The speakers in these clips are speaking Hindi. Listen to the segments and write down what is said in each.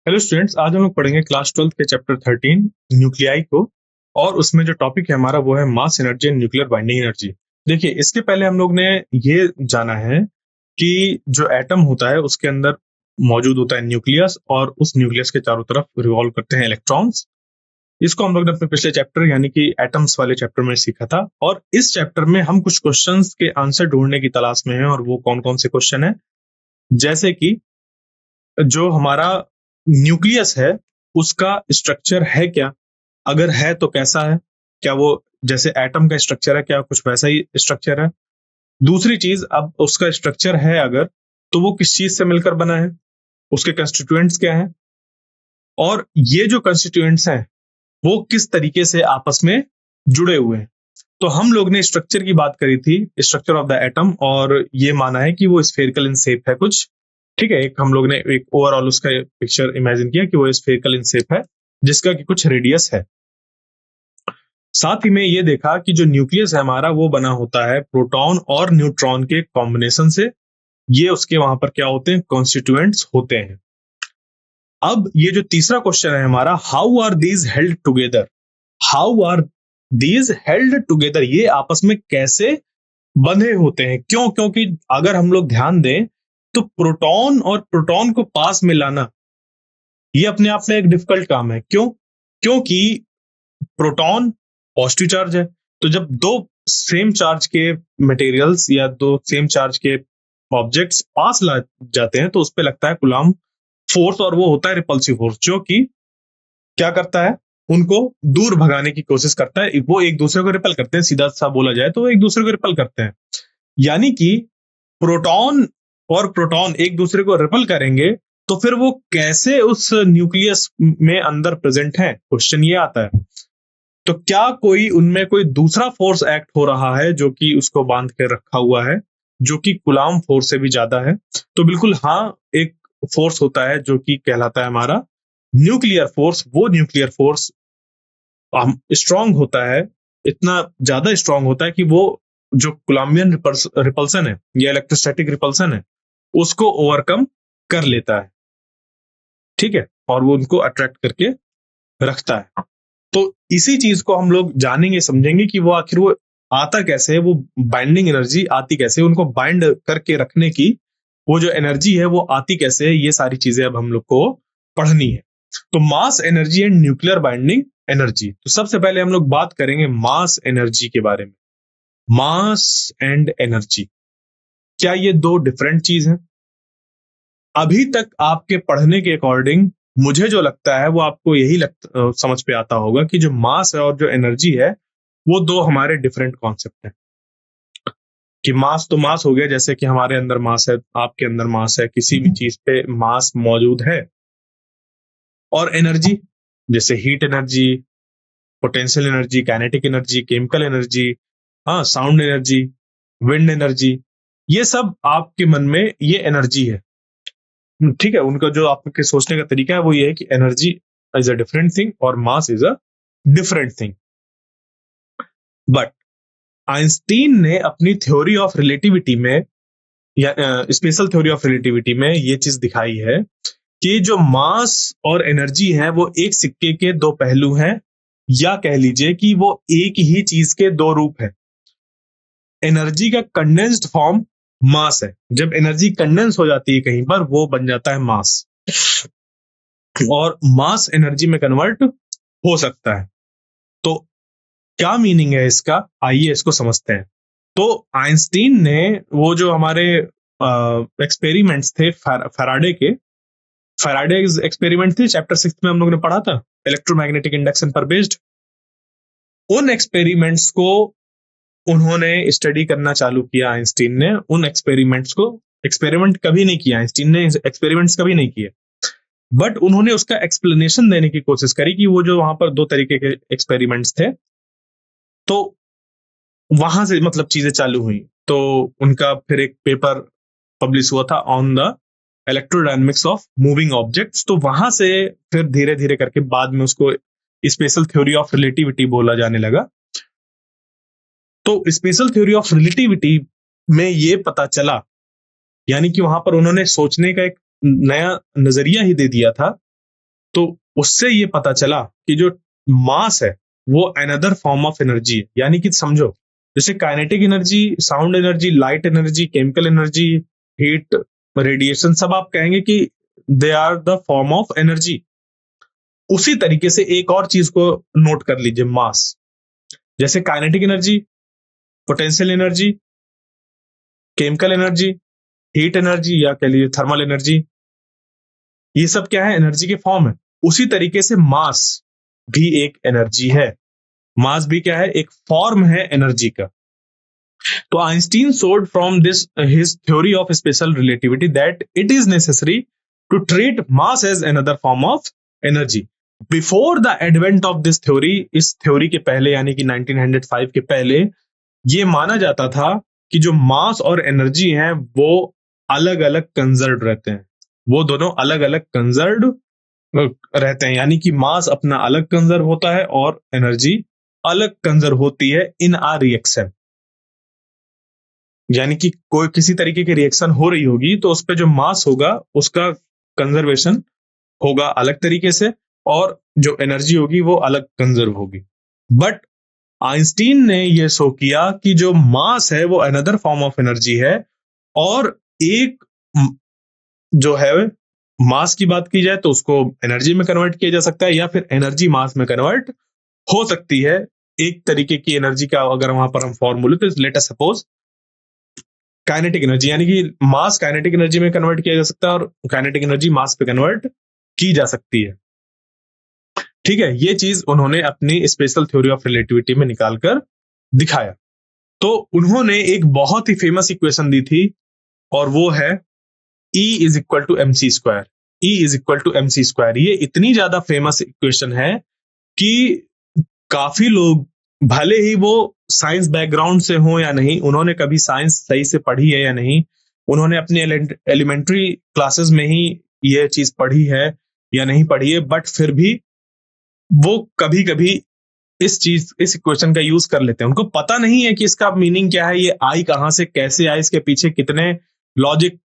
हेलो स्टूडेंट्स, आज हम लोग पढ़ेंगे क्लास 12 के चैप्टर 13 न्यूक्लियाई को। और उसमें जो टॉपिक है हमारा वो है mass energy and nuclear binding energy. देखिए, इसके पहले हम लोग ने ये जाना है कि जो एटम होता है उसके अंदर मौजूद होता है न्यूक्लियस, और उस न्यूक्लियस के चारों तरफ रिवॉल्व करते हैं इलेक्ट्रॉन्स। इसको हम लोग ने अपने पिछले चैप्टर यानी कि एटम्स वाले चैप्टर में सीखा था, और इस चैप्टर में हम कुछ क्वेश्चंस के आंसर ढूंढने की तलाश में हैं। और वो कौन कौन से क्वेश्चन है, जैसे कि जो हमारा न्यूक्लियस है उसका स्ट्रक्चर है क्या, अगर है तो कैसा है, क्या वो जैसे एटम का स्ट्रक्चर है, क्या कुछ वैसा ही स्ट्रक्चर है। दूसरी चीज, अब उसका स्ट्रक्चर है अगर, तो वो किस चीज से मिलकर बना है, उसके कंस्टिट्यूएंट्स क्या हैं, और ये जो कंस्टिट्यूएंट्स हैं वो किस तरीके से आपस में जुड़े हुए हैं। तो हम लोग ने स्ट्रक्चर की बात करी थी, स्ट्रक्चर ऑफ द एटम, और ये माना है कि वो स्फेरिकल इन शेप है कुछ। ठीक है, एक हम लोग ने एक ओवरऑल उसका पिक्चर इमेजिन किया कि वो स्फेरिकल इन शेप है जिसका कि कुछ रेडियस है। साथ ही में ये देखा कि जो न्यूक्लियस है हमारा वो बना होता है प्रोटॉन और न्यूट्रॉन के कॉम्बिनेशन से। ये उसके वहां पर क्या होते हैं, कॉन्स्टिट्यूएंट्स होते हैं। अब ये जो तीसरा क्वेश्चन है हमारा, how are these held together, how are these held together, ये आपस में कैसे बंधे होते हैं। क्यों? क्योंकि अगर हम लोग ध्यान दें तो प्रोटॉन और प्रोटॉन को पास में लाना ये अपने आप में एक डिफिकल्ट काम है। क्यों? क्योंकि प्रोटॉन पॉजिटिव चार्ज है, तो जब दो सेम चार्ज के मटेरियल्स या दो सेम चार्ज के ऑब्जेक्ट्स पास ला जाते हैं तो उस पर लगता है कूलम्ब फोर्स, और वो होता है रिपल्सिव फोर्स, जो कि क्या करता है, उनको दूर भगाने की कोशिश करता है। वो एक दूसरे को रिपल करते हैं, सीधा सा बोला जाए तो वो एक दूसरे को रिपल करते हैं। यानी कि प्रोटॉन और प्रोटॉन एक दूसरे को रिपल करेंगे तो फिर वो कैसे उस न्यूक्लियस में अंदर प्रेजेंट है, क्वेश्चन ये आता है। तो क्या कोई उनमें कोई दूसरा फोर्स एक्ट हो रहा है जो कि उसको बांध के रखा हुआ है, जो कि कूलम्ब फोर्स से भी ज्यादा है? तो बिल्कुल हाँ, एक फोर्स होता है जो कि कहलाता है हमारा न्यूक्लियर फोर्स। वो न्यूक्लियर फोर्स स्ट्रांग होता है, इतना ज्यादा स्ट्रांग होता है कि वो जो कोलम्बियन रिपल्सन है या इलेक्ट्रोस्टैटिक रिपल्सन है उसको ओवरकम कर लेता है। ठीक है, और वो उनको अट्रैक्ट करके रखता है। तो इसी चीज को हम लोग जानेंगे, समझेंगे कि वो आखिर वो आता कैसे है, वो बाइंडिंग एनर्जी आती कैसे है, उनको बाइंड करके रखने की वो जो एनर्जी है वो आती कैसे है। ये सारी चीजें अब हम लोग को पढ़नी है। तो mass energy and nuclear binding energy, तो सबसे पहले हम लोग बात करेंगे मास एनर्जी के बारे में। मास एंड एनर्जी, क्या ये दो डिफरेंट चीज हैं? अभी तक आपके पढ़ने के अकॉर्डिंग मुझे जो लगता है वो आपको यही समझ पे आता होगा कि जो मास है और जो एनर्जी है वो दो हमारे डिफरेंट कॉन्सेप्ट हैं। कि मास तो मास हो गया, जैसे कि हमारे अंदर मास है, आपके अंदर मास है, किसी भी चीज पे मास मौजूद है। और एनर्जी, जैसे heat energy, potential energy, kinetic energy, chemical energy, हाँ, साउंड एनर्जी, विंड एनर्जी, ये सब आपके मन में ये एनर्जी है। ठीक है, उनका जो आपके सोचने का तरीका है वो ये है कि energy is a different thing और mass is a different thing. But Einstein ने अपनी थ्योरी ऑफ रिलेटिविटी में या स्पेशल थ्योरी ऑफ रिलेटिविटी में ये चीज दिखाई है कि जो मास और एनर्जी है वो एक सिक्के के दो पहलू हैं, या कह लीजिए कि वो एक ही चीज के दो रूप है। एनर्जी का कंडेंस्ड फॉर्म मास है, जब एनर्जी कंडेंस हो जाती है कहीं पर वो बन जाता है मास, और मास एनर्जी में कन्वर्ट हो सकता है। तो क्या मीनिंग है इसका, आइए इसको समझते हैं। तो आइंस्टीन ने वो जो हमारे एक्सपेरिमेंट्स थे फैराडे एक्सपेरिमेंट थे, चैप्टर 6 में हम लोग ने पढ़ा था, इलेक्ट्रोमैग्नेटिक इंडक्शन पर बेस्ड। उन एक्सपेरिमेंट्स को उन्होंने स्टडी करना चालू किया आइंस्टीन ने। उन एक्सपेरिमेंट्स को, एक्सपेरिमेंट कभी नहीं किया आइंस्टीन ने, एक्सपेरिमेंट्स कभी नहीं किए, बट उन्होंने उसका एक्सप्लेनेशन देने की कोशिश करी कि वो जो वहां पर दो तरीके के एक्सपेरिमेंट्स थे, तो वहां से मतलब चीजें चालू हुई। तो उनका फिर एक पेपर पब्लिश हुआ था on the electrodynamics of moving objects. तो वहां से फिर धीरे धीरे करके बाद में उसको स्पेशल थ्योरी ऑफ रिलेटिविटी बोला जाने लगा। तो स्पेशल थ्योरी ऑफ रिलेटिविटी में ये पता चला, यानी कि वहां पर उन्होंने सोचने का एक नया नजरिया ही दे दिया था तो उससे ये पता चला कि जो मास है वो अनदर फॉर्म ऑफ एनर्जी है। यानी कि समझो, जैसे kinetic energy, sound energy, light energy, chemical energy, heat, radiation, सब आप कहेंगे कि they are the form of energy. उसी तरीके से एक और चीज को नोट कर लीजिए, मास। जैसे kinetic energy, potential energy, chemical energy, heat energy या कह लीजिए थर्मल एनर्जी, ये सब क्या है, एनर्जी के फॉर्म है। उसी तरीके से मास भी एक एनर्जी है। मास भी क्या है, एक फॉर्म है एनर्जी का। तो Einstein showed from this his theory of special relativity that it is necessary to treat mass as another form of energy. Before the advent of this theory, इस थ्योरी के पहले यानी कि 1905 के पहले ये माना जाता था कि जो मास और एनर्जी हैं वो अलग अलग कंजर्व रहते हैं। वो दोनों अलग अलग कंजर्व रहते हैं, यानी कि मास अपना अलग कंजर्व होता है और एनर्जी अलग कंजर्व होती है इन आ रिएक्शन। यानी कि कोई किसी तरीके की रिएक्शन हो रही होगी तो उस पर जो मास होगा उसका कंजर्वेशन होगा अलग तरीके से, और जो एनर्जी होगी वो अलग कंजर्व होगी। बट आइंस्टीन ने यह शो किया कि जो मास है वो अनदर फॉर्म ऑफ एनर्जी है, और एक जो है मास की बात की जाए तो उसको एनर्जी में कन्वर्ट किया जा सकता है, या फिर एनर्जी मास में कन्वर्ट हो सकती है। एक तरीके की एनर्जी का अगर वहां पर हम फॉर्मूले, तो let us suppose kinetic energy, यानी कि मास काइनेटिक एनर्जी में कन्वर्ट किया जा सकता है और काइनेटिक एनर्जी मास पे कन्वर्ट की जा सकती है। ठीक है, ये चीज उन्होंने अपनी स्पेशल थ्योरी ऑफ रिलेटिविटी में निकालकर दिखाया। तो उन्होंने एक बहुत ही फेमस इक्वेशन दी थी, और वो है E is equal to M C square. E is equal to M C square. ये इतनी ज्यादा फेमस इक्वेशन है कि काफी लोग, भले ही वो साइंस बैकग्राउंड से हो या नहीं, उन्होंने कभी साइंस सही से पढ़ी है या नहीं, उन्होंने अपने एलिमेंट्री क्लासेस में ही ये चीज पढ़ी है या नहीं पढ़ी है, बट फिर भी वो कभी कभी इस इक्वेशन का यूज कर लेते हैं। उनको पता नहीं है कि इसका मीनिंग क्या है, ये आई कहां से, कैसे आई, इसके पीछे कितने लॉजिक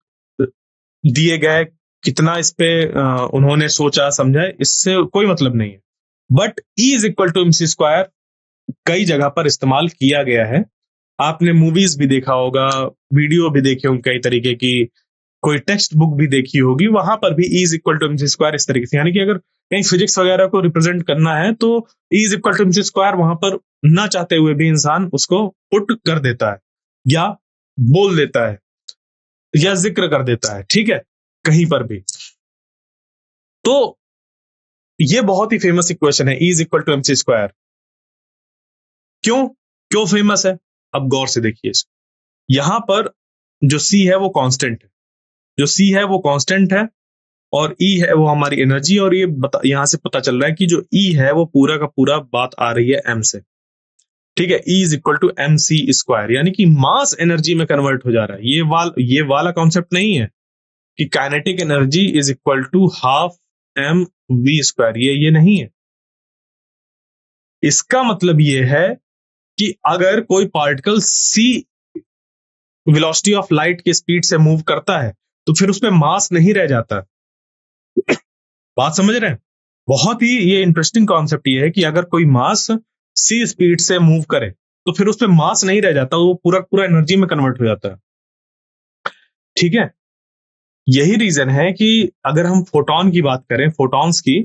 दिए गए, कितना इस पे उन्होंने सोचा समझा, इससे कोई मतलब नहीं है। But E is equal to M C square कई जगह पर इस्तेमाल किया गया है। आपने मूवीज भी देखा होगा, वीडियो भी देखे होंगे कई तरीके की, कोई टेक्स्ट बुक भी देखी होगी, वहां पर भी E is equal to M C square इस तरीके से, यानी कि अगर कहीं फिजिक्स वगैरह को रिप्रेजेंट करना है तो E is equal to M C square वहां पर ना चाहते हुए भी इंसान उसको पुट कर देता है, या बोल देता है, या जिक्र कर देता है। ठीक है, कहीं पर भी। तो ये बहुत ही फेमस इक्वेशन है, E is equal to M C square. क्यों क्यों फेमस है, अब गौर से देखिए इसको। यहां पर जो C है वो कांस्टेंट है, जो C है वो कांस्टेंट है, और E है वो हमारी एनर्जी, और ये यहां से पता चल रहा है कि जो E है वो पूरा का पूरा बात आ रही है M से। ठीक है, E is equal to M C square, यानी कि मास एनर्जी में कन्वर्ट हो जा रहा है। ये वाला कॉन्सेप्ट नहीं है कि kinetic energy is equal to half M V square, ये नहीं है। इसका मतलब ये है कि अगर कोई particle C velocity of light के स्पीड से मूव करता है तो फिर उसमें मास नहीं रह जाता। बात समझ रहे हैं? बहुत ही ये इंटरेस्टिंग कॉन्सेप्ट ये है कि अगर कोई मास C स्पीड से मूव करे तो फिर उसमें मास नहीं रह जाता, वो पूरा पूरा एनर्जी में कन्वर्ट हो जाता है। ठीक है, यही रीजन है कि अगर हम फोटोन की बात करें, फोटॉन्स की,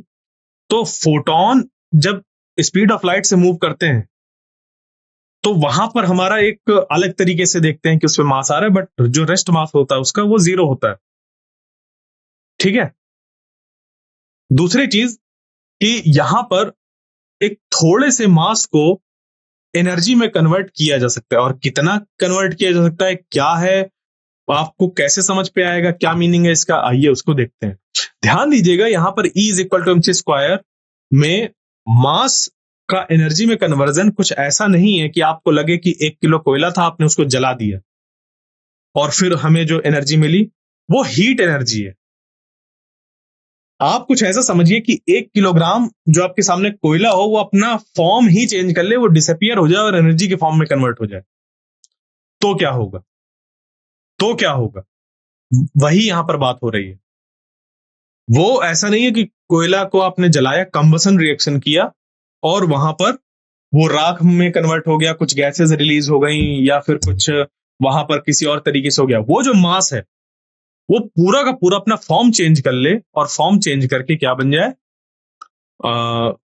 तो फोटोन जब स्पीड ऑफ लाइट से मूव करते हैं तो वहां पर हमारा एक अलग तरीके से देखते हैं कि उसमें मास आ रहा है, बट जो रेस्ट मास होता है उसका वो 0 होता है। ठीक है, दूसरी चीज कि यहां पर एक थोड़े से मास को एनर्जी में कन्वर्ट किया जा सकता है, और कितना कन्वर्ट किया जा सकता है, क्या है, आपको कैसे समझ पे आएगा, क्या मीनिंग है इसका, आइए उसको देखते हैं। ध्यान दीजिएगा, यहां पर E is equal to M C square में मास का एनर्जी में कन्वर्जन कुछ ऐसा नहीं है कि आपको लगे कि 1 किलो कोयला था, आपने उसको जला दिया और फिर हमें जो एनर्जी मिली वो हीट एनर्जी है। आप कुछ ऐसा समझिए कि 1 किलोग्राम जो आपके सामने कोयला हो वो अपना फॉर्म ही चेंज कर ले, वो डिसअपियर हो जाए और एनर्जी के फॉर्म में कन्वर्ट हो जाए, तो क्या होगा? तो क्या होगा? वही यहां पर बात हो रही है। वो ऐसा नहीं है कि कोयला को आपने जलाया, कंबसन रिएक्शन किया और वहां पर वो राख में कन्वर्ट हो गया, कुछ गैसेस रिलीज हो गई या फिर कुछ वहां पर किसी और तरीके से हो गया। वो जो मास है वो पूरा का पूरा अपना फॉर्म चेंज कर ले और फॉर्म चेंज करके क्या बन जाए,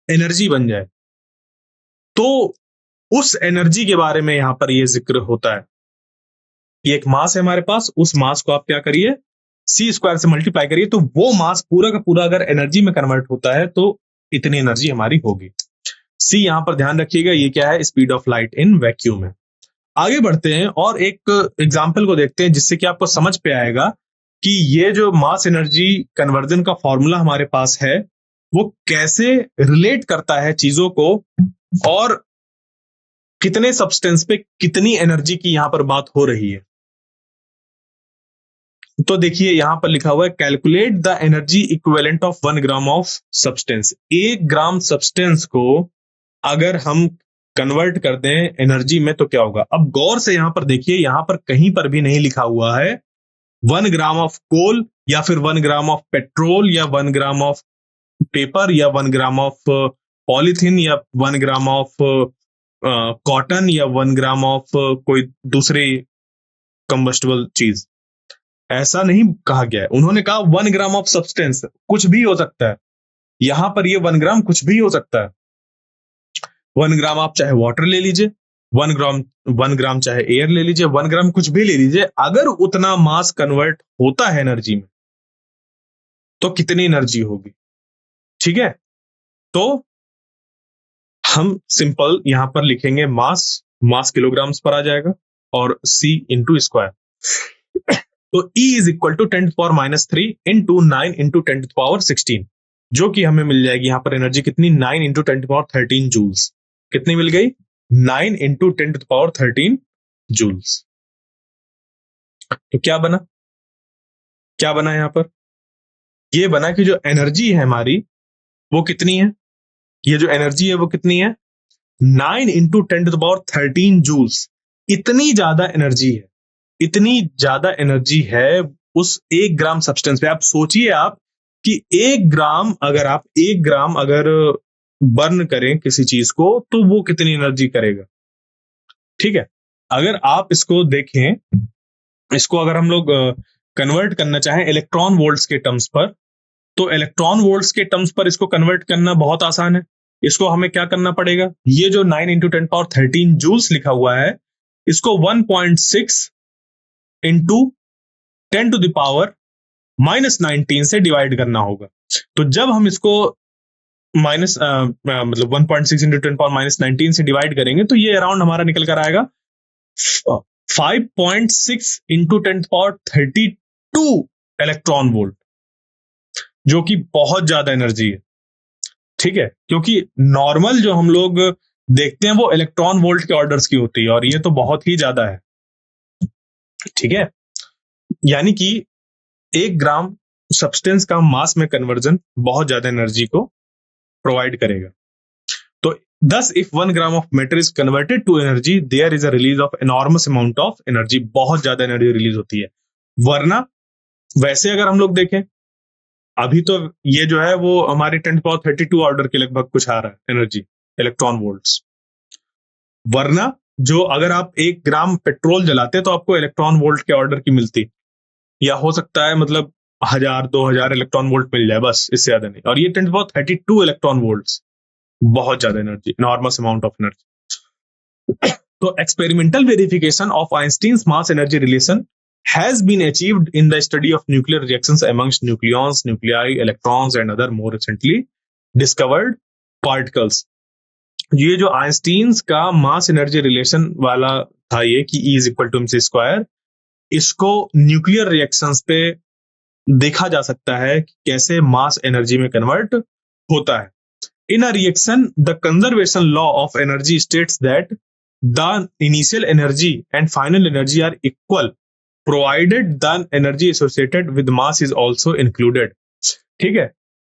एनर्जी बन जाए। तो उस एनर्जी के बारे में यहां पर ये जिक्र होता है। ये एक मास है हमारे पास, उस मास को आप क्या करिए, सी स्क्वायर से मल्टीप्लाई करिए, तो वो मास पूरा का पूरा अगर एनर्जी में कन्वर्ट होता है तो इतनी एनर्जी हमारी होगी। सी यहां पर ध्यान रखिएगा, ये क्या है, speed of light in vacuum है। आगे बढ़ते हैं और एक एग्जाम्पल को देखते हैं जिससे कि आपको समझ पे आएगा कि ये जो मास एनर्जी कन्वर्जन का फॉर्मूला हमारे पास है वो कैसे रिलेट करता है चीजों को और कितने सब्सटेंस पे कितनी एनर्जी की यहां पर बात हो रही है। तो देखिए यहां पर लिखा हुआ है, calculate the energy equivalent of 1 gram of substance. 1 gram substance को अगर हम कन्वर्ट कर दें एनर्जी में तो क्या होगा। अब गौर से यहां पर देखिए, यहां पर कहीं पर भी नहीं लिखा हुआ है 1 ग्राम ऑफ कोल या फिर 1 ग्राम ऑफ पेट्रोल या 1 ग्राम ऑफ पेपर या 1 ग्राम ऑफ पॉलिथीन या 1 ग्राम ऑफ कॉटन या 1 ग्राम ऑफ कोई दूसरी कंबस्टेबल चीज। ऐसा नहीं कहा गया है, उन्होंने कहा 1 ग्राम ऑफ सब्सटेंस, कुछ भी हो सकता है। यहां पर ये 1 ग्राम कुछ भी हो सकता है। 1 ग्राम आप चाहे वाटर ले लीजिए, 1 ग्राम चाहे एयर ले लीजिए, 1 ग्राम कुछ भी ले लीजिए, अगर उतना मास कन्वर्ट होता है एनर्जी में तो कितनी एनर्जी होगी। ठीक है, तो हम सिंपल यहां पर लिखेंगे मास, मास किलोग्राम्स पर आ जाएगा और C इंटू स्क्वायर। तो E is equal to 10⁻³ into 9 into 10⁻16, जो कि हमें मिल जाएगी यहां पर एनर्जी कितनी, 9 इंटू 10⁻13 जूल्स। कितनी मिल गई, 9 इंटू 10⁻13 जूल्स। तो क्या बना, क्या बना यहां पर, ये बना कि जो एनर्जी है हमारी वो कितनी है, ये जो एनर्जी है वो कितनी है, 9 इंटू 10⁻13 जूल्स। इतनी ज्यादा एनर्जी है, इतनी ज्यादा एनर्जी है उस 1 ग्राम सब्सटेंस पे। आप सोचिए आप कि 1 ग्राम अगर बर्न करें किसी चीज को तो वो कितनी एनर्जी करेगा। ठीक है, अगर आप इसको देखें, इसको अगर हम लोग कन्वर्ट करना चाहें इलेक्ट्रॉन वोल्ट्स के टर्म्स पर, तो इलेक्ट्रॉन वोल्ट्स के टर्म्स पर इसको कन्वर्ट करना बहुत आसान है। इसको हमें क्या करना पड़ेगा, ये जो 9 इंटू 10⁻13 जूल्स लिखा हुआ है इसको 1.6 इंटू 10⁻⁻19 से डिवाइड करना होगा। तो जब हम इसको मतलब 1.6 इंटू 10⁻⁻19 से डिवाइड करेंगे तो ये अराउंड हमारा निकल कर आएगा 5.6 इंटू 10⁻32 इलेक्ट्रॉन वोल्ट, जो कि बहुत ज्यादा एनर्जी है। ठीक है, क्योंकि नॉर्मल जो हम लोग देखते हैं वो इलेक्ट्रॉन वोल्ट के ऑर्डर्स की होती है और ये तो बहुत ही ज्यादा है। ठीक है, यानी कि 1 ग्राम सब्सटेंस का मास में कन्वर्जन बहुत ज्यादा एनर्जी को प्रोवाइड करेगा। तो thus if 1 gram of matter is converted to energy there is a release of enormous amount of energy. बहुत ज्यादा एनर्जी रिलीज होती है। वरना वैसे अगर हम लोग देखें अभी तो ये जो है वो हमारे 10⁻32 ऑर्डर के लगभग कुछ आ रहा है एनर्जी, इलेक्ट्रॉन वोल्ट्स। वरना जो अगर आप 1 ग्राम पेट्रोल जलाते तो आपको इलेक्ट्रॉन वोल्ट के ऑर्डर की मिलती, या हो सकता है मतलब 1000-2000 इलेक्ट्रॉन वोल्ट मिल जाए, बस, इससे ज्यादा नहीं। और ये 10⁻32 इलेक्ट्रॉन वोल्ट्स, बहुत ज्यादा energy, enormous amount of energy. तो experimental verification of Einstein's mass energy relation has been achieved in the study of nuclear reactions amongst nucleons, nuclei, electrons and other more recently discovered particles। ये जो आइंस्टीन्स का मास एनर्जी रिलेशन वाला था ये कि E is equal to mc square, इसको न्यूक्लियर रिएक्शंस पे देखा जा सकता है कि कैसे मास एनर्जी में कन्वर्ट होता है। In a reaction, the conservation law of energy states that the initial energy and final energy are equal, provided the energy associated with mass is also included। ठीक है,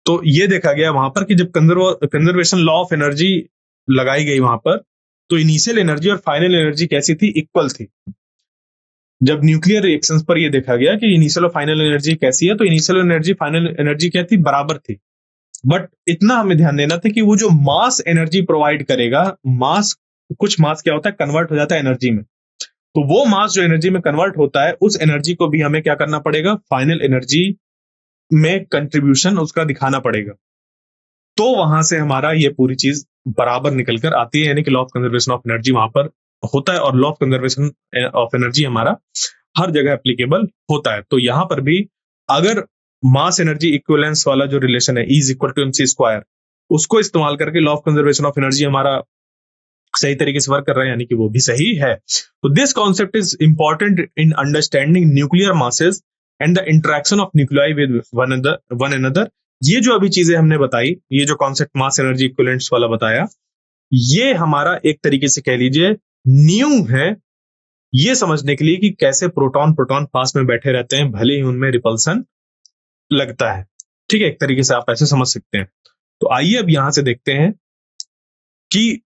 तो ये देखा गया वहां पर कि जब कंजर्वेशन लॉ ऑफ एनर्जी लगाई गई वहां पर, तो इनिशियल एनर्जी और फाइनल एनर्जी कैसी थी, इक्वल थी। जब न्यूक्लियर रिएक्शंस पर ये देखा गया कि इनिशियल और फाइनल एनर्जी कैसी है, तो इनिशियल एनर्जी फाइनल एनर्जी क्या थी, बराबर थी। बट इतना हमें ध्यान देना था कि वो जो मास एनर्जी प्रोवाइड करेगा, मास, कुछ मास क्या होता है, कन्वर्ट हो जाता है एनर्जी में, तो वो मास जो एनर्जी में कन्वर्ट होता है, उस एनर्जी को भी हमें क्या करना पड़ेगा, फाइनल एनर्जी में कंट्रीब्यूशन उसका दिखाना पड़ेगा। तो वहां से हमारा ये पूरी चीज बराबर निकल कर आती है, यानी कि law of conservation of energy वहां पर होता है, और law of conservation of energy हमारा हर जगह एप्लीकेबल होता है। तो यहां पर भी अगर मास एनर्जी इक्विवेलेंस वाला जो रिलेशन है, E equal to MC square, उसको इस्तेमाल करके law of conservation of energy हमारा सही तरीके से वर्क कर रहा है, यानी कि वो भी सही है। तो this concept is important in understanding nuclear masses and the interaction of nuclei with one another. ये जो अभी चीजें हमने बताई, ये जो कॉन्सेप्ट मास एनर्जी इक्विवेलेंट्स वाला बताया, ये हमारा एक तरीके से कह लीजिए न्यू है, ये समझने के लिए कि कैसे प्रोटॉन प्रोटॉन पास में बैठे रहते हैं, भले ही उनमें रिपल्सन लगता है। ठीक है, एक तरीके से आप ऐसे समझ सकते हैं। तो आइए अब यहां से देखते हैं कि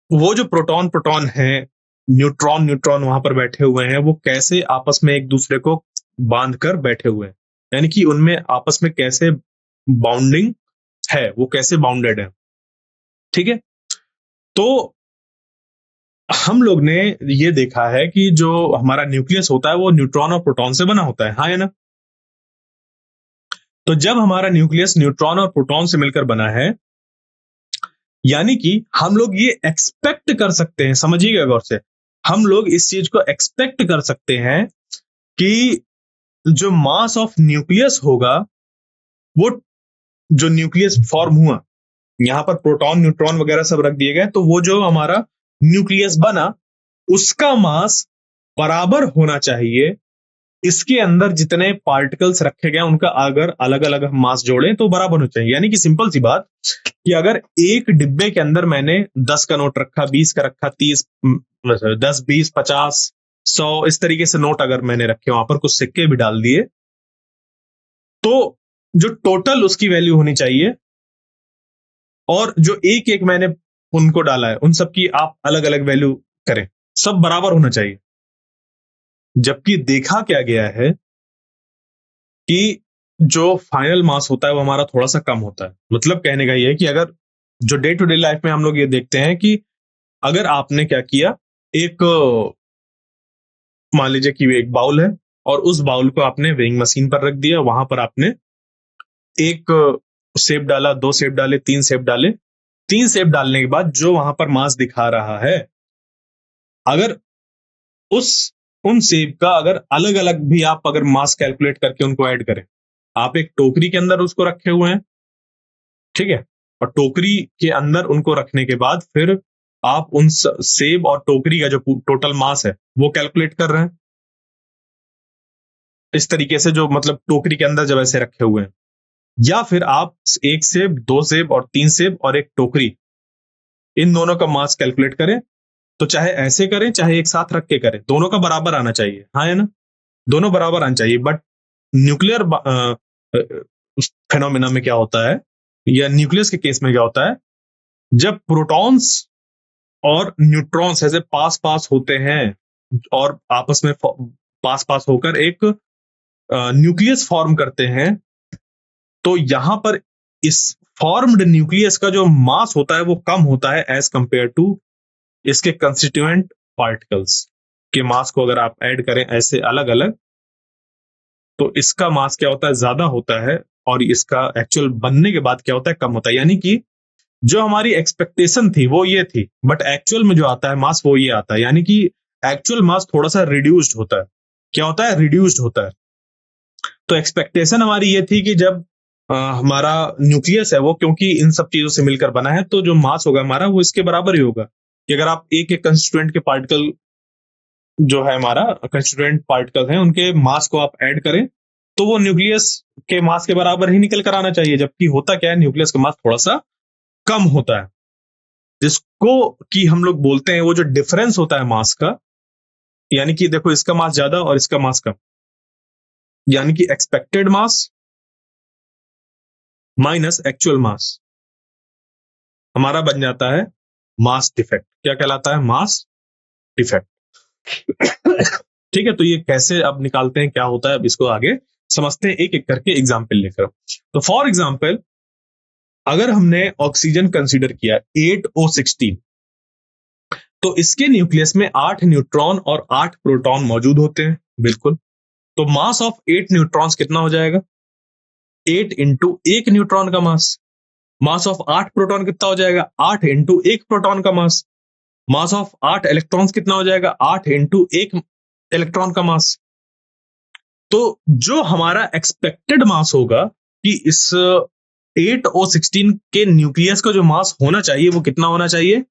वो जो प्रोटॉन प्रोटॉन है, न्यूट्रॉन न्यूट्रॉन वहां पर बैठे हुए हैं, वो कैसे आपस में एक दूसरे को बांध कर बैठे हुए हैं, यानी कि उनमें आपस में कैसे बाउंडिंग है, वो कैसे बाउंडेड है। ठीक है, तो हम लोग ने ये देखा है कि जो हमारा न्यूक्लियस होता है वो न्यूट्रॉन और प्रोटॉन से बना होता है, हाँ है ना। तो जब हमारा न्यूक्लियस न्यूट्रॉन और प्रोटॉन से मिलकर बना है, यानी कि हम लोग ये एक्सपेक्ट कर सकते हैं, समझिएगा गौर से, हम लोग इस चीज को एक्सपेक्ट कर सकते हैं कि जो मास ऑफ न्यूक्लियस होगा, वो जो न्यूक्लियस फॉर्म हुआ, यहां पर प्रोटॉन न्यूट्रॉन वगैरह सब रख दिए गए, तो वो जो हमारा न्यूक्लियस बना, उसका मास बराबर होना चाहिए इसके अंदर जितने पार्टिकल्स रखे गए उनका अगर अलग अलग हम मास जोड़ें तो बराबर होना चाहिए। यानी कि सिंपल सी बात कि अगर एक डिब्बे के अंदर मैंने 10 का नोट रखा, 20 का रखा, 30, 10, 20, 50, 100 इस तरीके से नोट अगर मैंने रखे, वहां पर कुछ सिक्के भी डाल दिए, तो जो टोटल उसकी वैल्यू होनी चाहिए, और जो एक एक मैंने उनको डाला है उन सबकी आप अलग अलग वैल्यू करें, सब बराबर होना चाहिए। जबकि देखा क्या गया है कि जो फाइनल मास होता है वो हमारा थोड़ा सा कम होता है। मतलब कहने का ये है कि अगर जो डे टू डे लाइफ में हम लोग ये देखते हैं कि अगर आपने क्या किया, एक मान लीजिए कि एक बाउल है, और उस बाउल को आपने वेइंग मशीन पर रख दिया, वहां पर आपने एक सेप डाला, 2 सेप डाले, 3 सेप डाले, 3 सेप डालने के बाद जो वहां पर मास दिखा रहा है, अगर उन सेब का अगर अलग अलग भी आप अगर मास कैलकुलेट करके उनको ऐड करें, आप एक टोकरी के अंदर उसको रखे हुए हैं, ठीक है, और टोकरी के अंदर उनको रखने के बाद फिर आप उन सेब और टोकरी का जो टोटल मास है वो कैलकुलेट कर रहे हैं, इस तरीके से, जो मतलब टोकरी के अंदर जब ऐसे रखे हुए हैं। या फिर आप एक सेब, 2 सेब और 3 सेब और एक टोकरी, इन दोनों का मास कैलकुलेट करें, तो चाहे ऐसे करें चाहे एक साथ रख के करें, दोनों का बराबर आना चाहिए, हाँ है ना, दोनों बराबर आना चाहिए। बट न्यूक्लियर फेनोमेना में क्या होता है, या न्यूक्लियस के केस में क्या होता है, जब प्रोटॉन्स और न्यूट्रॉन्स ऐसे पास पास होते हैं और आपस में पास पास होकर एक न्यूक्लियस फॉर्म करते हैं, तो यहां पर इस फॉर्म्ड न्यूक्लियस का जो मास होता है वो कम होता है एज कंपेयर टू इसके कंस्टिट्यूएंट पार्टिकल्स के मास को अगर आप ऐड करें ऐसे अलग अलग, तो इसका मास क्या होता है, ज्यादा होता है, और इसका एक्चुअल बनने के बाद क्या होता है, कम होता है। यानी कि जो हमारी एक्सपेक्टेशन थी वो ये थी, बट एक्चुअल में जो आता है मास वो ये आता है, यानी कि एक्चुअल मास थोड़ा सा रिड्यूस्ड होता है। क्या होता है, रिड्यूस्ड होता है। तो एक्सपेक्टेशन हमारी ये थी कि जब हमारा न्यूक्लियस है वो, क्योंकि इन सब चीजों से मिलकर बना है, तो जो मास होगा हमारा वो इसके बराबर ही होगा। कि अगर आप एक एक कंस्टिट्यूएंट के पार्टिकल जो है हमारा कंस्टिट्यूएंट पार्टिकल हैं उनके मास को आप ऐड करें, तो वो न्यूक्लियस के मास के बराबर ही निकल कर आना चाहिए। जबकि होता क्या है, न्यूक्लियस का मास थोड़ा सा कम होता है, जिसको कि हम लोग बोलते हैं वो जो डिफरेंस होता है मास का, यानी कि देखो इसका मास ज्यादा और इसका मास कम, यानी कि एक्सपेक्टेड मास माइनस एक्चुअल मास हमारा बन जाता है मास डिफेक्ट। क्या कहलाता है, मास डिफेक्ट। ठीक है, तो ये कैसे अब निकालते हैं, क्या होता है, अब इसको आगे समझते हैं एक एक करके एग्जाम्पल लेकर। तो फॉर एग्जाम्पल अगर हमने ऑक्सीजन कंसीडर किया 8O16, तो इसके न्यूक्लियस में 8 न्यूट्रॉन और 8 प्रोटॉन मौजूद होते हैं, बिल्कुल। तो मास ऑफ 8 न्यूट्रॉन्स कितना हो जाएगा, 8 इंटू एक न्यूट्रॉन का मास। मास ऑफ 8 प्रोटॉन कितना हो जाएगा, 8 इंटू एक प्रोटॉन का मास। मास ऑफ 8 इलेक्ट्रॉन्स कितना हो जाएगा, 8 इंटू एक इलेक्ट्रॉन का मास। तो जो हमारा एक्सपेक्टेड मास होगा कि इस 8O16 के न्यूक्लियस का जो मास होना चाहिए वो कितना होना चाहिए,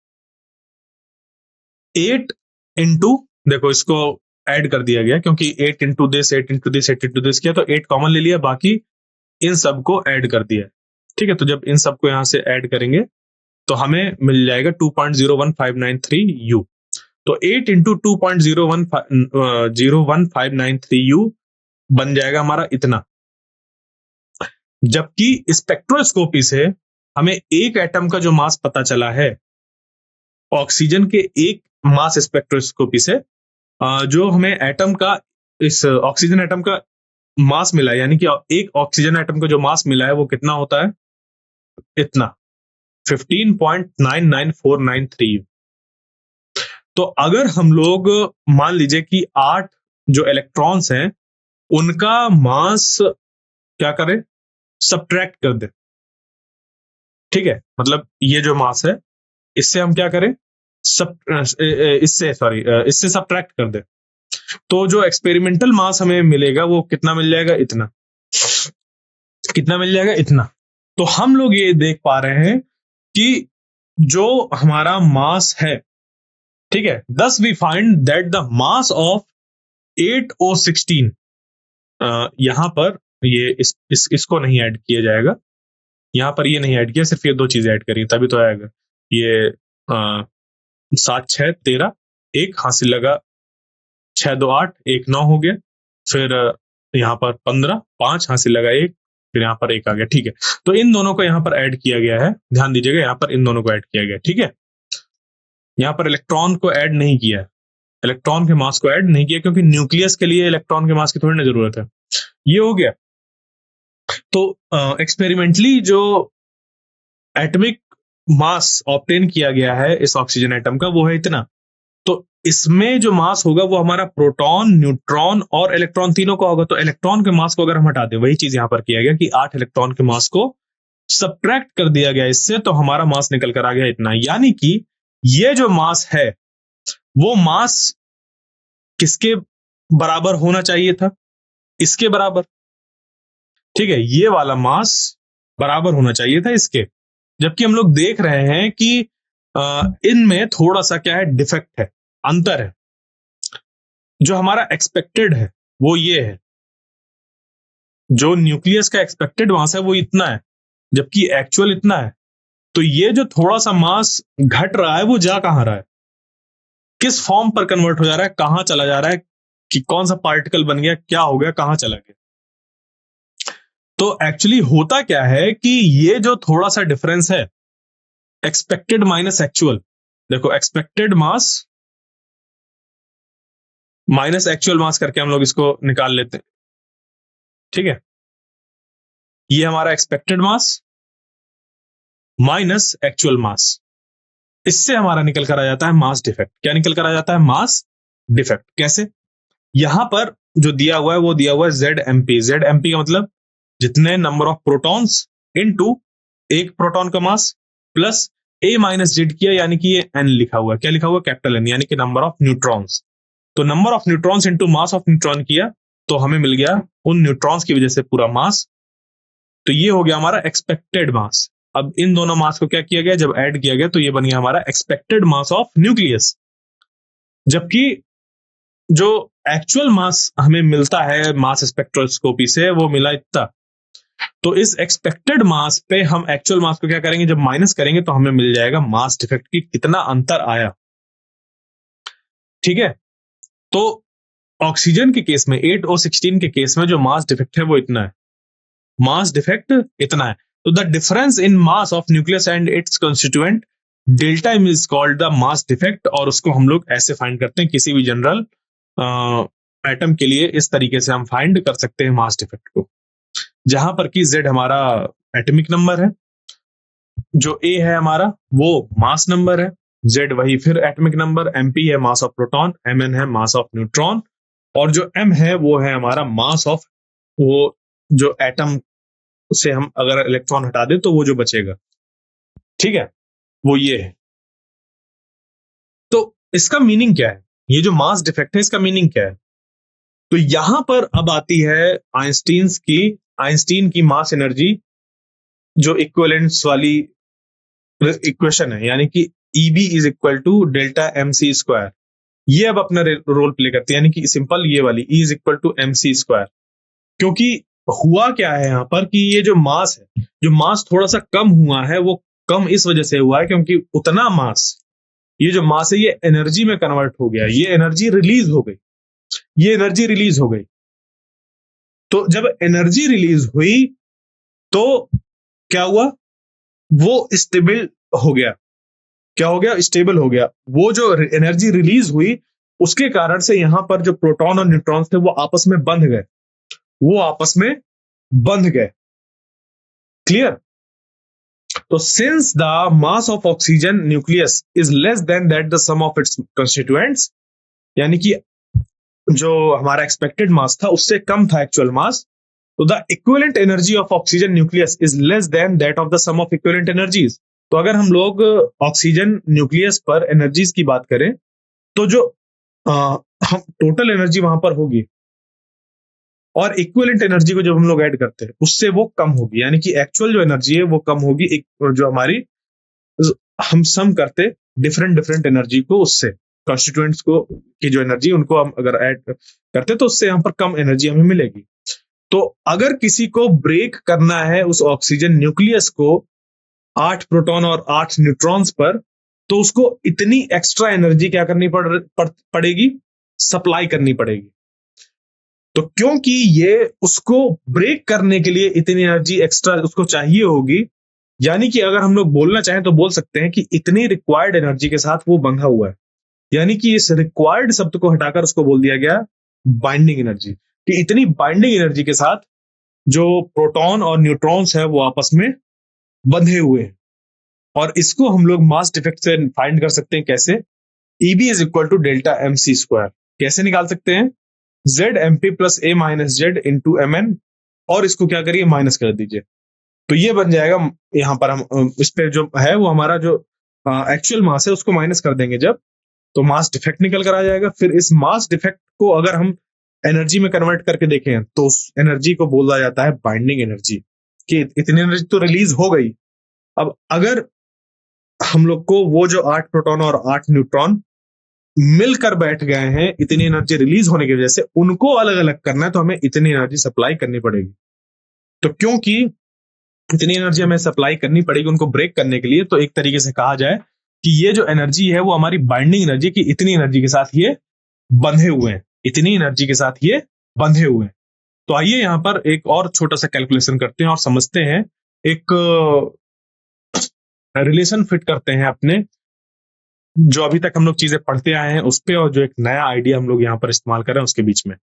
8 इंटू, देखो इसको ऐड कर दिया गया क्योंकि 8 into this 8 into this 8 into this किया, तो 8 कॉमन ले लिया, बाकी इन सबको ऐड कर दिया। ठीक है, तो जब इन सबको यहां से ऐड करेंगे तो हमें मिल जाएगा 2.01593 U। तो 8 इंटू 2.01593 U बन जाएगा हमारा इतना। जबकि स्पेक्ट्रोस्कोपी से हमें एक एटम का जो मास पता चला है, ऑक्सीजन के एक मास स्पेक्ट्रोस्कोपी से जो हमें एटम का, इस ऑक्सीजन एटम का मास मिला है, यानी कि एक ऑक्सीजन एटम का जो मास मिला है वो कितना होता है, इतना 15.99493। तो अगर हम लोग मान लीजिए कि 8 जो इलेक्ट्रॉन्स हैं उनका मास क्या करें, सब्ट्रैक्ट कर दे। ठीक है, मतलब ये जो मास है इससे हम क्या करें, इससे सब्ट्रैक्ट कर दे, तो जो एक्सपेरिमेंटल मास हमें मिलेगा वो कितना मिल जाएगा, इतना। कितना मिल जाएगा, इतना। तो हम लोग ये देख पा रहे हैं कि जो हमारा मास है, ठीक है, thus we find that the mass of 8O16, यहां पर ये इसको नहीं ऐड किया जाएगा, यहां पर ये नहीं ऐड किया, सिर्फ ये दो चीजें ऐड करी तभी तो आएगा। ये 7 6 13, एक हासिल लगा, 6 2 8, 1 9 हो गया, फिर यहाँ पर 15, 5 हासिल लगा 1, फिर यहाँ पर 1 आ गया। ठीक है, तो इन दोनों को यहाँ पर ऐड किया गया है, ध्यान दीजिएगा, यहाँ पर इन दोनों को ऐड किया गया। ठीक है, यहाँ पर इलेक्ट्रॉन को ऐड नहीं किया, इलेक्ट्रॉन के मास को ऐड नहीं किया, क्योंकि न्यूक्लियस के लिए इलेक्ट्रॉन के मास की थोड़ी ना जरूरत है। ये हो गया। तो एक्सपेरिमेंटली जो एटॉमिक मास ऑब्टेन किया गया है इस ऑक्सीजन एटम का वो है इतना। तो इसमें जो मास होगा वो हमारा प्रोटॉन, न्यूट्रॉन और इलेक्ट्रॉन तीनों का होगा। तो इलेक्ट्रॉन के मास को अगर हम हटा दें, वही चीज यहां पर किया गया कि 8 इलेक्ट्रॉन के मास को सब्ट्रैक्ट कर दिया गया इससे, तो हमारा मास निकल कर आ गया इतना। यानी कि ये जो मास है वो मास किसके बराबर होना चाहिए था, इसके बराबर। ठीक है, ये वाला मास बराबर होना चाहिए था इसके, जबकि हम लोग देख रहे हैं कि इनमें थोड़ा सा क्या है, डिफेक्ट है, अंतर है। जो हमारा एक्सपेक्टेड है वो ये है, जो न्यूक्लियस का एक्सपेक्टेड मास है वो इतना है, जबकि एक्चुअल इतना है। तो ये जो थोड़ा सा मास घट रहा है वो जा कहां रहा है, किस फॉर्म पर कन्वर्ट हो जा रहा है, कहां चला जा रहा है, कि कौन सा पार्टिकल बन गया, क्या हो गया, कहां चला गया। तो एक्चुअली होता क्या है कि ये जो थोड़ा सा डिफरेंस है, एक्सपेक्टेड माइनस एक्चुअल, देखो एक्सपेक्टेड मास माइनस एक्चुअल मास करके हम लोग इसको निकाल लेते हैं। ठीक है, ये हमारा एक्सपेक्टेड मास माइनस एक्चुअल मास, इससे हमारा निकल कर आ जाता है मास डिफेक्ट। क्या निकल कर आ जाता है, मास डिफेक्ट। कैसे, यहां पर जो दिया हुआ है वो दिया हुआ है ZMP। ZMP का मतलब जितने नंबर ऑफ प्रोटॉन्स इनटू एक प्रोटॉन का mass plus A minus Z किया, यानी कि ये N लिखा हुआ है। क्या लिखा हुआ है, कैपिटल N, यानी कि नंबर ऑफ न्यूट्रॉन्स। तो number of neutrons into mass of neutron किया तो हमें मिल गया उन न्यूट्रॉन्स की वजह से पूरा मास। तो ये हो गया हमारा एक्सपेक्टेड मास। अब इन दोनों मास को क्या किया गया, जब ऐड किया गया तो ये बन गया हमारा एक्सपेक्टेड मास ऑफ न्यूक्लियस। जबकि जो एक्चुअल मास हमें मिलता है मास स्पेक्ट्रोस्कोपी से वो मिला इतना। तो इस एक्सपेक्टेड मास पे हम एक्चुअल मास को क्या करेंगे, जब माइनस करेंगे तो हमें मिल जाएगा मास डिफेक्ट की कितना अंतर आया। ठीक है, तो ऑक्सीजन के केस में 8O16 के केस में जो मास डिफेक्ट है वो इतना है, मास डिफेक्ट इतना है। तो the difference in mass of nucleus and it's constituent delta is called the mass defect. और उसको हम लोग ऐसे फाइंड करते हैं किसी भी जनरल एटम के लिए इस तरीके से हम फाइंड कर सकते हैं मास डिफेक्ट को, जहां पर कि Z हमारा एटॉमिक नंबर है, जो A है हमारा वो मास नंबर है, Z वही फिर एटॉमिक नंबर, Mp है मास ऑफ प्रोटॉन, Mn है मास ऑफ न्यूट्रॉन, और जो M है वो है हमारा मास ऑफ वो जो एटम से हम अगर इलेक्ट्रॉन हटा दें तो वो जो बचेगा, ठीक है, वो ये है। तो इसका मीनिंग क्या है, ये जो मास डिफेक्ट है इसका मीनिंग क्या है? तो यहां पर अब आती है आइंस्टीन की मास एनर्जी जो इक्विवेलेंस वाली इक्वेशन है, यानी कि EB is equal to delta MC square. ये अब अपना रोल प्ले करती है, यानी कि सिंपल ये वाली E is equal to MC square. क्योंकि हुआ क्या है यहां पर कि ये जो मास है, जो मास थोड़ा सा कम हुआ है, वो कम इस वजह से हुआ है क्योंकि उतना मास, ये जो मास है ये एनर्जी में कन्वर्ट हो गया, ये एनर्जी रिलीज हो गई, ये एनर्जी रिलीज हो गई। तो जब एनर्जी रिलीज हुई तो क्या हुआ, वो स्टेबल हो गया। क्या हो गया? स्टेबल हो गया। वो जो एनर्जी रिलीज हुई उसके कारण से यहां पर जो प्रोटॉन और न्यूट्रॉन्स थे वो आपस में बंध गए, वो आपस में बंध गए। क्लियर? तो since the mass of oxygen nucleus is less than that the sum of its constituents, यानी कि जो हमारा एक्सपेक्टेड मास था उससे कम था एक्चुअल मास, तो the equivalent energy of oxygen nucleus is less than that of the sum of equivalent energies. तो अगर हम लोग ऑक्सीजन न्यूक्लियस पर एनर्जीज की बात करें तो जो हम टोटल एनर्जी वहां पर होगी और इक्विवेलेंट एनर्जी को जब हम लोग ऐड करते हैं उससे वो कम होगी, यानी कि एक्चुअल जो एनर्जी है वो कम होगी, एक जो हमारी हम सम करते डिफरेंट डिफरेंट एनर्जी को उससे कॉन्स्टिट्यूएंट्स को की जो एनर्जी उनको हम अगर ऐड करते तो उससे यहाँ पर कम एनर्जी हमें मिलेगी। तो अगर किसी को ब्रेक करना है उस ऑक्सीजन न्यूक्लियस को 8 प्रोटॉन और 8 न्यूट्रॉन्स पर, तो उसको इतनी एक्स्ट्रा एनर्जी क्या करनी पड़ेगी, सप्लाई करनी पड़ेगी। तो क्योंकि ये उसको ब्रेक करने के लिए इतनी एनर्जी एक्स्ट्रा उसको चाहिए होगी, यानी कि अगर हम लोग बोलना चाहें तो बोल सकते हैं कि इतनी रिक्वायर्ड एनर्जी के साथ वो बंधा हुआ है, यानी कि इस रिक्वायर्ड शब्द को हटाकर उसको बोल दिया गया बाइंडिंग एनर्जी, कि इतनी बाइंडिंग एनर्जी के साथ जो प्रोटॉन और न्यूट्रॉन्स है वो आपस में बंधे हुए हैं। और इसको हम लोग मास डिफेक्ट से फाइंड कर सकते हैं। कैसे? EB is equal to delta MC square. कैसे निकाल सकते हैं? ZMP plus A minus Z into MN, और इसको क्या करिए, माइनस कर दीजिए। तो ये बन जाएगा, यहां पर हम इस पे जो है वो हमारा जो एक्चुअल मास है उसको माइनस कर देंगे जब, तो मास डिफेक्ट निकल कर आ जाएगा। फिर इस मास डिफेक्ट को अगर हम एनर्जी में कन्वर्ट करके देखें तो उस एनर्जी को बोला जाता है बाइंडिंग एनर्जी, कि इतनी एनर्जी तो रिलीज हो गई। अब अगर हम लोग को वो जो 8 प्रोटॉन और 8 न्यूट्रॉन मिलकर बैठ गए हैं इतनी एनर्जी रिलीज होने की वजह से, उनको अलग अलग करना है तो हमें इतनी एनर्जी सप्लाई करनी पड़ेगी। तो क्योंकि इतनी एनर्जी हमें सप्लाई करनी पड़ेगी उनको ब्रेक करने के लिए, तो एक तरीके से कहा जाए कि ये जो एनर्जी है वो हमारी बाइंडिंग एनर्जी की, इतनी एनर्जी के साथ ये बंधे हुए हैं, इतनी एनर्जी के साथ ये बंधे हुए हैं। तो आइए यहां पर एक और छोटा सा कैलकुलेशन करते हैं और समझते हैं, एक रिलेशन फिट करते हैं अपने जो अभी तक हम लोग चीजें पढ़ते आए हैं उस पे, और जो एक नया आइडिया हम लोग यहाँ पर इस्तेमाल कर रहे हैं उसके बीच में।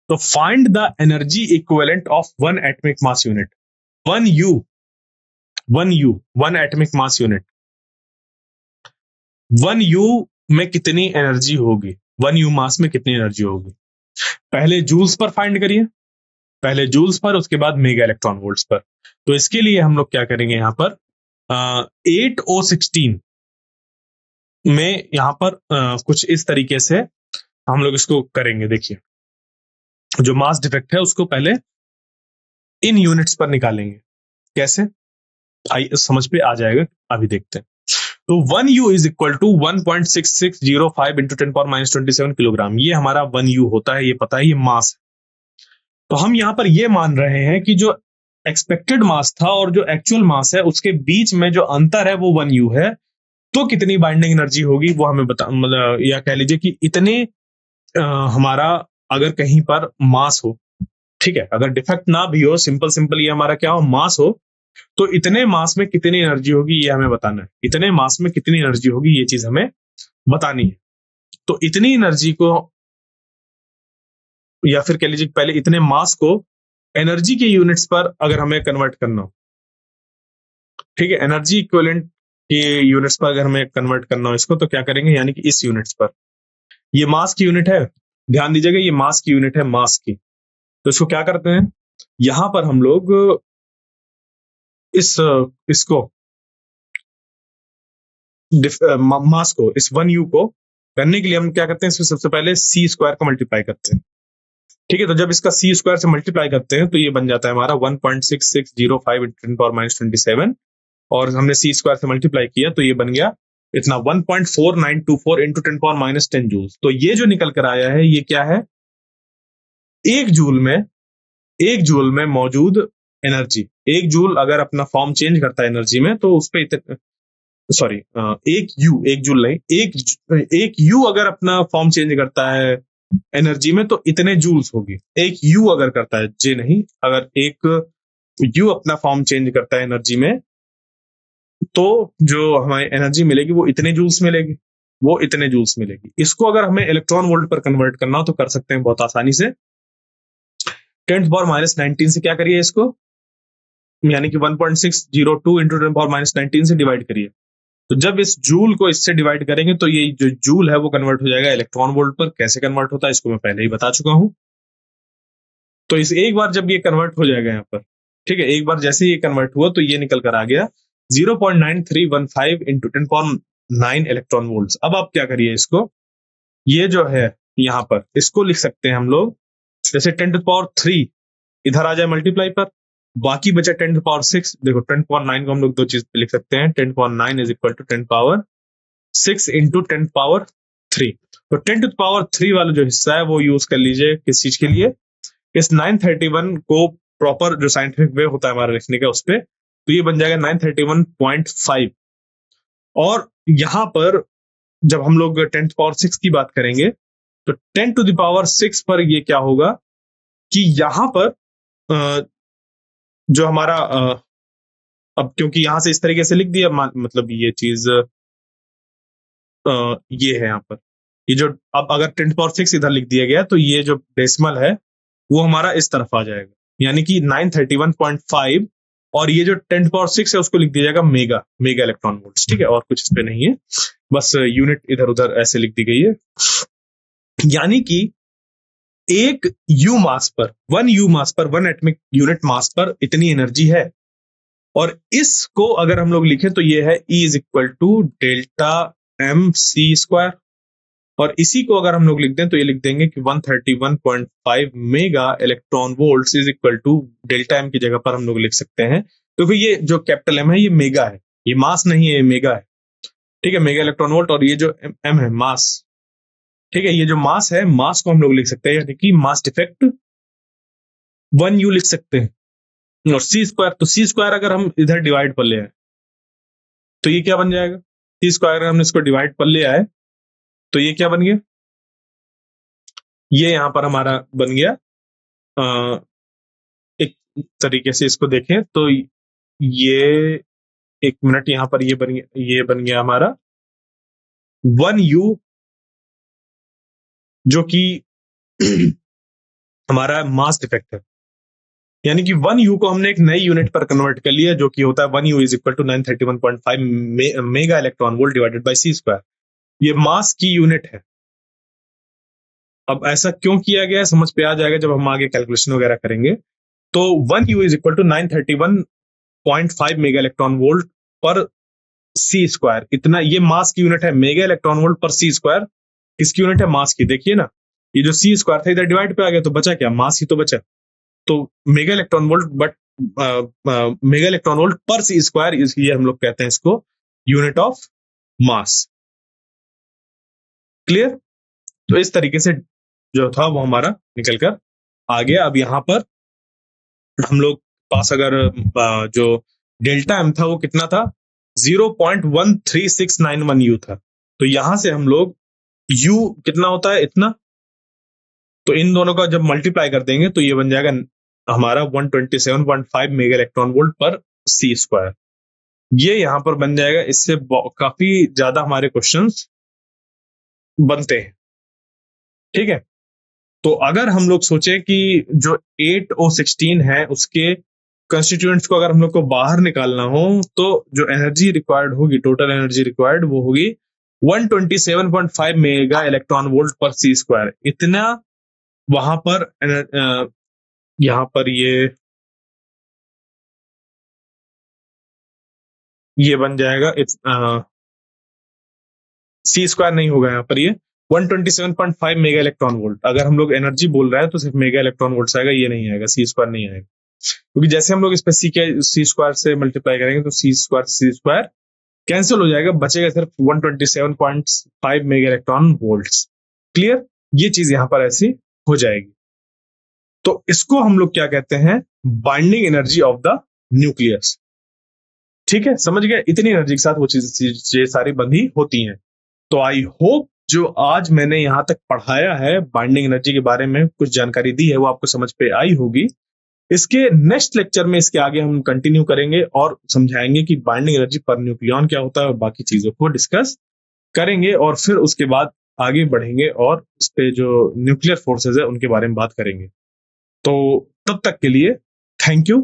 तो find the energy equivalent of one atomic mass unit, one atomic mass unit. 1U में कितनी एनर्जी होगी, 1U मास में कितनी एनर्जी होगी? पहले जूल्स पर फाइंड करिए, पहले जूल्स पर, उसके बाद मेगा इलेक्ट्रॉन वोल्ट्स पर। तो इसके लिए हम लोग क्या करेंगे, यहां पर 8O16 में यहां पर कुछ इस तरीके से हम लोग इसको करेंगे। देखिए, जो मास डिफेक्ट है उसको पहले इन यूनिट्स पर निकालेंगे। कैसे? समझ पे आ जाएगा, अभी देखते हैं। तो 1U is equal to 1.6605 into 10⁻27 kilogram, ये हमारा 1U होता है, ये पता है, ये मास है। तो हम यहां पर ये मान रहे हैं कि जो एक्सपेक्टेड मास था और जो एक्चुअल मास है उसके बीच में जो अंतर है वो 1U है। तो कितनी बाइंडिंग एनर्जी होगी वो हमें बता, मतलब या कह लीजिए कि इतने हमारा अगर कहीं पर मास हो, ठीक है, अगर डिफेक्ट ना भी हो, सिंपल ये हमारा क्या हो, मास हो, तो इतने मास में कितनी एनर्जी होगी ये हमें बताना है। इतने मास में कितनी एनर्जी होगी ये चीज हमें बतानी है। तो इतनी एनर्जी को या फिर कह लीजिए पहले इतने मास को एनर्जी के यूनिट्स पर अगर हमें कन्वर्ट करना हो, ठीक है, एनर्जी इक्विवेलेंट के यूनिट्स पर अगर हमें कन्वर्ट करना हो इसको, तो क्या करेंगे, यानी कि इस यूनिट्स पर, ये मास की यूनिट है, ध्यान दीजिएगा ये मास की यूनिट है, मास की। तो इसको क्या करते हैं, यहां पर हम लोग इसको मास को, इस 1u को करने के लिए हम क्या करते हैं, इसमें सबसे पहले सी स्क्वायर को मल्टीप्लाई करते हैं। ठीक है, तो जब इसका सी स्क्वायर से मल्टीप्लाई करते हैं तो ये बन जाता है हमारा 1.6605 इंटू 10⁻27, और हमने सी स्क्वायर से मल्टीप्लाई किया तो ये बन गया इतना 1.4924 इंटू 10⁻10 जूल। तो ये जो निकल कर आया है ये क्या है, एक जूल में, एक जूल में मौजूद एनर्जी, एक जूल अगर अपना फॉर्म चेंज करता है एनर्जी में तो उस पर, सॉरी, एक जूल नहीं, एक यू अगर अपना फॉर्म चेंज करता है एनर्जी में तो इतने जूल्स होगी। एक यू अगर करता है, जे नहीं, अगर एक यू अपना फॉर्म चेंज करता है एनर्जी में तो जो हमें एनर्जी मिलेगी वो इतने जूल्स मिलेगी, वो इतने जूल्स मिलेगी। इसको अगर हमें इलेक्ट्रॉन वोल्ट पर कन्वर्ट करना हो तो कर सकते हैं बहुत आसानी से। 10⁻19 से क्या करिए इसको, यानी कि 1.602 इंटू 10⁻19 से डिवाइड करिए। तो जब इस जूल को इससे डिवाइड करेंगे तो ये जो जूल है वो कन्वर्ट हो जाएगा इलेक्ट्रॉन वोल्ट पर। कैसे कन्वर्ट होता है इसको मैं पहले ही बता चुका हूं। तो इस एक बार जब ये कन्वर्ट हो जाएगा यहाँ पर, ठीक है, एक बार जैसे ये कन्वर्ट हुआ तो ये निकल कर आ गया 0.9315 इंटू 10⁻9 इलेक्ट्रॉन वोल्ट। अब आप क्या करिए इसको, ये जो है यहाँ पर इसको लिख सकते हैं हम लोग, जैसे 10⁻3 इधर आ जाए मल्टीप्लाई पर, बाकी बचा 10⁻6। देखो 10⁻9 को हम लोग दो चीज पे लिख सकते हैं, 10⁻9 इज इक्वल टू 10⁻6 इंटू 10⁻3। तो 10⁻3 वाला जो हिस्सा है वो यूज कर लीजिए किस चीज के लिए, इस 931 को प्रॉपर जो साइंटिफिक वे होता है हमारा लिखने का उस पर, तो ये बन जाएगा 931.5। और यहां पर जब हम लोग 10⁻6 की बात करेंगे तो 10⁻6 पर ये क्या होगा कि यहां पर जो हमारा अब क्योंकि यहां से इस तरीके से लिख दिया, मतलब ये चीज ये है यहाँ पर, ये जो अब अगर 10⁻6 इधर लिख दिया गया तो ये जो डेसिमल है वो हमारा इस तरफ आ जाएगा, यानी कि 931.5, और ये जो 10⁻6 है उसको लिख दिया जाएगा मेगा, मेगा इलेक्ट्रॉन वोल्ट्स। ठीक है, और कुछ इस पे नहीं है, बस यूनिट इधर उधर ऐसे लिख दी गई है। यानी कि एक यू मास पर, 1 यू मास पर, 1 एटमिक यूनिट मास पर इतनी एनर्जी है। और इसको अगर हम लोग लिखें तो ये है E is equal to delta M C square, और इसी को अगर हम लोग लिख दें तो ये लिख देंगे कि 131.5 mega electron volt is equal to delta M की जगह पर हम लोग लिख सकते हैं, क्योंकि ये जो कैपिटल एम है ये मेगा है, ये मास नहीं है, ये मेगा है। ठीक है, मेगा इलेक्ट्रॉन वोल्ट, और ये जो एम है मास। ठीक है, ये जो मास है, मास को हम लोग लिख सकते हैं, यानी कि मास डिफेक्ट 1 यू लिख सकते हैं। और सी स्क्वायर, तो सी स्क्वायर अगर हम इधर डिवाइड पर ले आए तो ये क्या बन जाएगा, सी स्क्वायर अगर हमने इसको डिवाइड पर ले आए तो ये क्या बन गया, ये यहां पर हमारा बन गया एक तरीके से इसको देखें तो ये, एक मिनट, यहां पर ये बन गया, ये बन गया हमारा 1 यू, जो कि हमारा मास डिफेक्ट है। यानी कि 1 यू को हमने एक नई यूनिट पर कन्वर्ट कर लिया, जो कि होता है 1 u is equal to 931.5 mega electron volt divided by c square. ये मास की यूनिट है। अब ऐसा क्यों किया गया है समझ पे आ जाएगा जब हम आगे कैलकुलेशन वगैरह करेंगे। तो 1 u is equal to 931.5 mega electron volt पर सी स्क्वायर, इतना ये मास की यूनिट है। मेगा इलेक्ट्रॉन वोल्ट पर सी स्क्वायर किसकी यूनिट है, मास की। देखिए ना, ये जो सी स्क्वायर था इधर डिवाइड पे आ गया तो बचा क्या, मास ही तो बचा। तो mega electron volt, but mega electron volt पर सी स्क्वायर, इसलिए हम लोग कहते हैं इसको यूनिट ऑफ मास। क्लियर। तो इस तरीके से जो था वो हमारा निकल कर आ गया। अब यहां पर हम लोग पास अगर जो डेल्टा एम था वो कितना था, 0.13691 यू था। तो यहां से हम लोग यू कितना होता है, इतना, तो इन दोनों का जब मल्टीप्लाई कर देंगे तो ये बन जाएगा हमारा 127.5 मेगा इलेक्ट्रॉन वोल्ट पर सी स्क्वायर। ये यहां पर बन जाएगा। इससे काफी ज्यादा हमारे क्वेश्चंस बनते हैं। ठीक है, तो अगर हम लोग सोचे कि जो 8O16 है उसके कंस्टिट्यूएंट्स को अगर हम लोग को बाहर निकालना हो, तो जो एनर्जी रिक्वायर्ड होगी, टोटल एनर्जी रिक्वायर्ड, वो होगी 127.5 मेगा इलेक्ट्रॉन वोल्ट पर सी स्क्वायर। इतना वहां पर यहाँ पर ये बन जाएगा, सी स्क्वायर नहीं होगा यहाँ पर, ये 127.5 मेगा इलेक्ट्रॉन वोल्ट। अगर हम लोग एनर्जी बोल रहे हैं तो सिर्फ मेगा इलेक्ट्रॉन वोल्ट आएगा, ये नहीं आएगा, सी स्क्वायर नहीं आएगा। क्योंकि जैसे हम लोग इस पे सी स्क्वायर से मल्टीप्लाई करेंगे तो सी स्क्वायर कैंसिल हो जाएगा, बचेगा सिर्फ 127.5 मेगा इलेक्ट्रॉन वोल्ट। क्लियर? ये चीज यहां पर ऐसी हो जाएगी। तो इसको हम लोग क्या कहते हैं? Binding energy of the nucleus. ठीक है, समझ गए? इतनी एनर्जी के साथ वो चीजें सारी बंधी होती हैं। तो आई होप जो आज मैंने यहां तक पढ़ाया है बाइंडिंग एनर्जी के बारे में, कुछ जानकारी दी है, वो आपको समझ पे आई होगी। इसके नेक्स्ट लेक्चर में इसके आगे हम कंटिन्यू करेंगे और समझाएंगे कि बाइंडिंग एनर्जी पर न्यूक्लियॉन क्या होता है और बाकी चीजों को डिस्कस करेंगे, और फिर उसके बाद आगे बढ़ेंगे और इस पे जो न्यूक्लियर फोर्सेज है उनके बारे में बात करेंगे। तो तब तक के लिए थैंक यू।